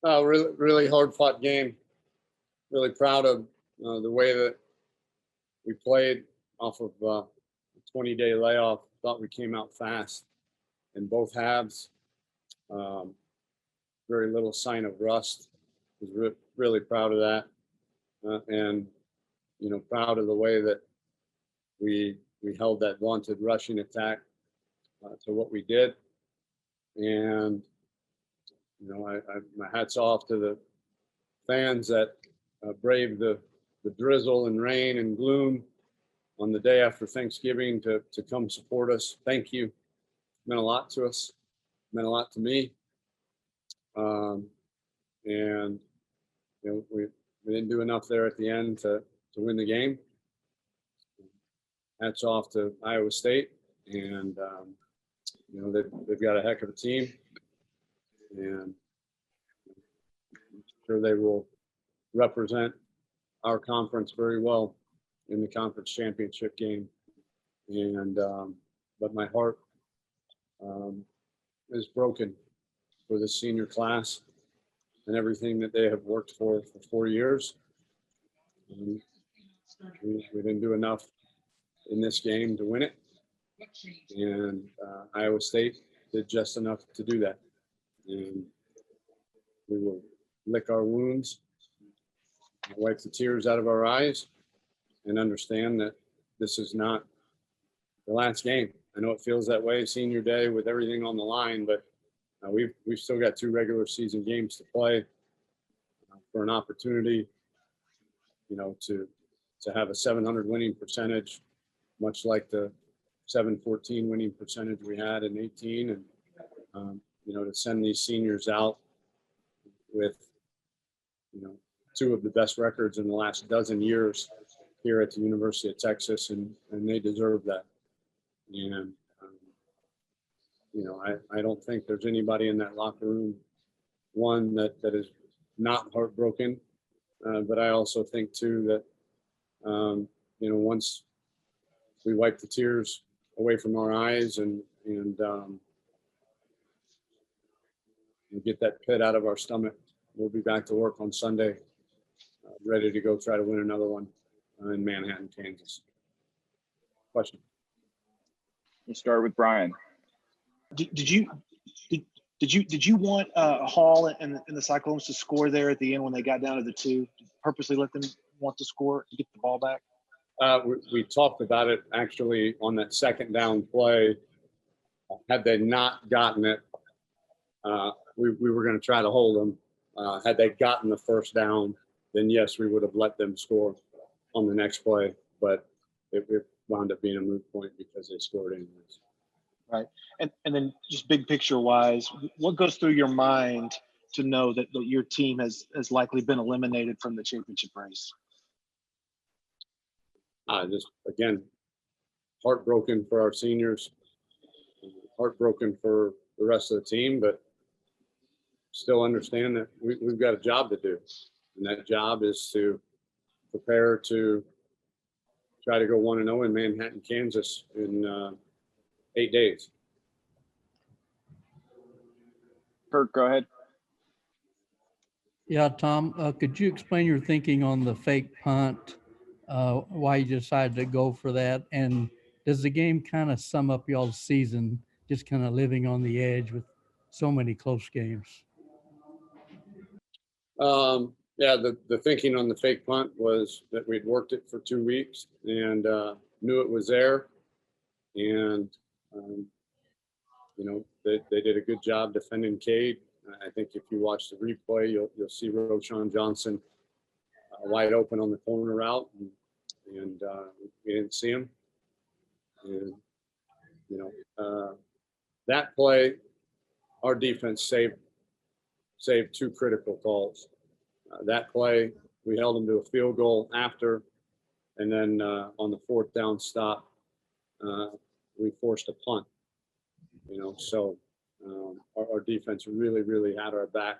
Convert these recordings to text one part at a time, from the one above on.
Really, really hard fought game. Really proud of the way that we played off of a 20-day layoff. Thought we came out fast in both halves. Um, very little sign of rust. Was really proud of that, and proud of the way that we held that vaunted rushing attack to what we did. And my hats off to the fans that braved the drizzle and rain and gloom on the day after Thanksgiving to come support us. Thank you. It meant a lot to us. It meant a lot to me. And we didn't do enough there at the end to win the game. Hats off to Iowa State, and they've got a heck of a team, and I'm sure they will represent our conference very well in the conference championship game. And but my heart is broken for the senior class and everything that they have worked for 4 years. And we didn't do enough in this game to win it, and Iowa State did just enough to do that. And we will lick our wounds, wipe the tears out of our eyes, and understand that this is not the last game. I know it feels that way, senior day, with everything on the line, but we've still got 2 regular season games to play for an opportunity, to have a 700 winning percentage, much like the 714 winning percentage we had in 18, and to send these seniors out with 2 of the best records in the last dozen years here at the University of Texas, and they deserve that. And I don't think there's anybody in that locker room, one, that is not heartbroken, but I also think too that once we wipe the tears away from our eyes and get that pit out of our stomach, we'll be back to work on Sunday, ready to go try to win another one in Manhattan, Kansas. Question. We'll start with Brian. Did you want Hall and the Cyclones to score there at the end when they got down to the 2? Purposely let them want to score to get the ball back? We talked about it actually on that second down play. Had they not gotten it, we were going to try to hold them. Had they gotten the first down, then yes, we would have let them score on the next play. But it wound up being a moot point because they scored anyways. Right. And then just big picture wise, what goes through your mind to know that your team has likely been eliminated from the championship race? Just, again, heartbroken for our seniors, heartbroken for the rest of the team, but still understand that we've got a job to do. And that job is to prepare to try to go 1-0 in Manhattan, Kansas in 8 days. Kirk, go ahead. Yeah, Tom, could you explain your thinking on the fake punt, why you decided to go for that? And does the game kind of sum up y'all's season, just kind of living on the edge with so many close games? Yeah, the thinking on the fake punt was that we'd worked it for 2 weeks and knew it was there. And, they did a good job defending Cade. I think if you watch the replay, you'll see Roshan Johnson wide open on the corner route, and we didn't see him. And that play, our defense saved 2 critical calls. That play, we held them to a field goal after, and then on the 4th down stop, we forced a punt. So our defense really, really had our back.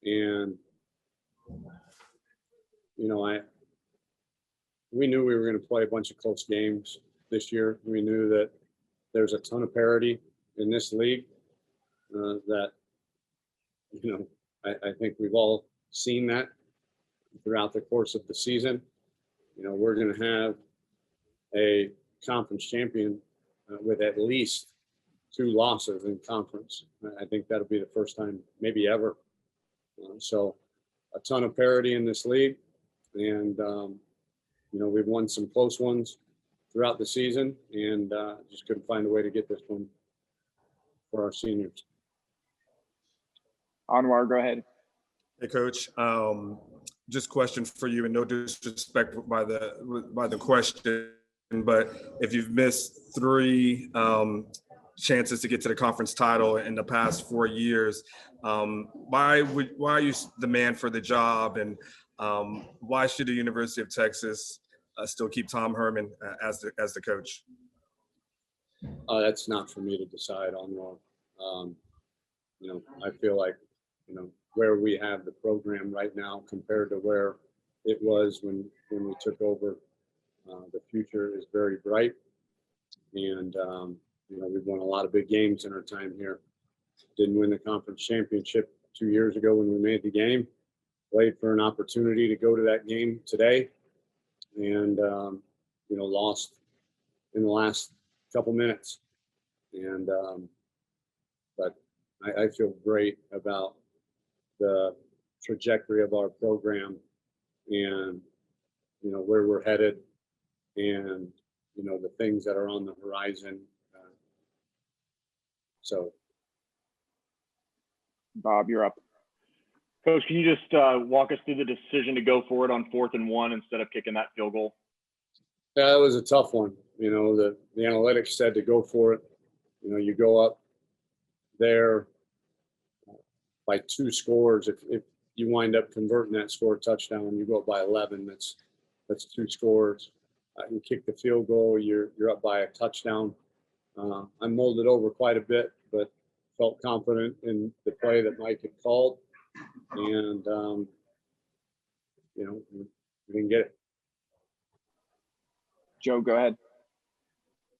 And, we knew we were going to play a bunch of close games this year. We knew that there's a ton of parity in this league that, I think we've all seen that throughout the course of the season. You know, we're going to have a conference champion with at least 2 losses in conference. I think that'll be the first time, maybe ever. So a ton of parity in this league. And, you know, we've won some close ones throughout the season and just couldn't find a way to get this one for our seniors. Anwar, go ahead. Hey, Coach. Just question for you, and no disrespect by the question, but if you've missed 3 chances to get to the conference title in the past 4 years, why are you the man for the job, and why should the University of Texas still keep Tom Herman as the coach? That's not for me to decide on. You know, I feel like, you know, where we have the program right now compared to where it was when we took over, the future is very bright. And, you know, we've won a lot of big games in our time here. Didn't win the conference championship 2 years ago when we made the game. Played for an opportunity to go to that game today. And, you know, lost in the last couple minutes. And, but I feel great about the trajectory of our program and, you know, where we're headed and, you know, the things that are on the horizon. So. Bob, you're up. Coach, can you just walk us through the decision to go for it on 4th and 1 instead of kicking that field goal? Yeah, that was a tough one. You know, the analytics said to go for it. You know, you go up there by 2 scores. If you wind up converting that score touchdown, you go up by 11. That's 2 scores. You kick the field goal, you're up by a touchdown. I mulled it over quite a bit, but felt confident in the play that Mike had called, and you know, we didn't get it. Joe, go ahead.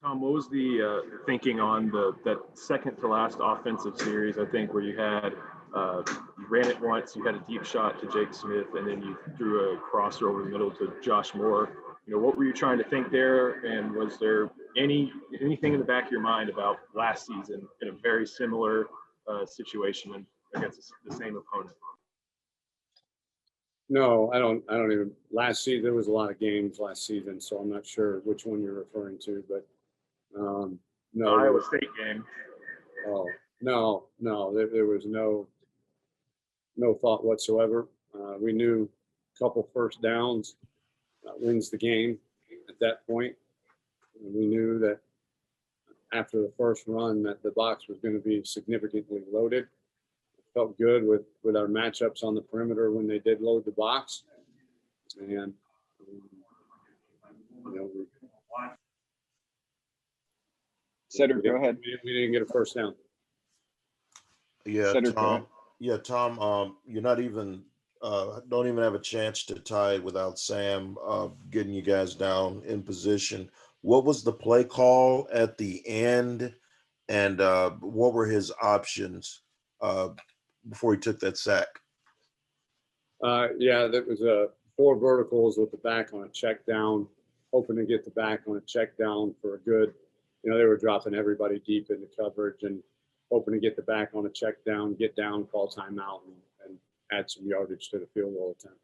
Tom, what was the thinking on that second to last offensive series? I think where you had you ran it once, you had a deep shot to Jake Smith, and then you threw a crosser over the middle to Josh Moore. You know, what were you trying to think there? And was there anything in the back of your mind about last season in a very similar situation against the same opponent? No, I don't even. Last season, there was a lot of games last season, so I'm not sure which one you're referring to, but no. The Iowa State game. Oh, no, there was no thought whatsoever. We knew a couple first downs wins the game at that point. And we knew that after the first run that the box was going to be significantly loaded. It felt good with our matchups on the perimeter when they did load the box. And, you know, Cedric, go ahead. We didn't get a first down. Yeah, Cedric, go ahead. Tom. Yeah, Tom. You're not even don't even have a chance to tie it without Sam getting you guys down in position. What was the play call at the end, and what were his options before he took that sack? Yeah, that was 4 verticals with the back on a check down, hoping to get the back on a check down for a good. You know, they were dropping everybody deep into coverage and hoping to get the back on a check down, get down, call timeout, and add some yardage to the field goal attempt.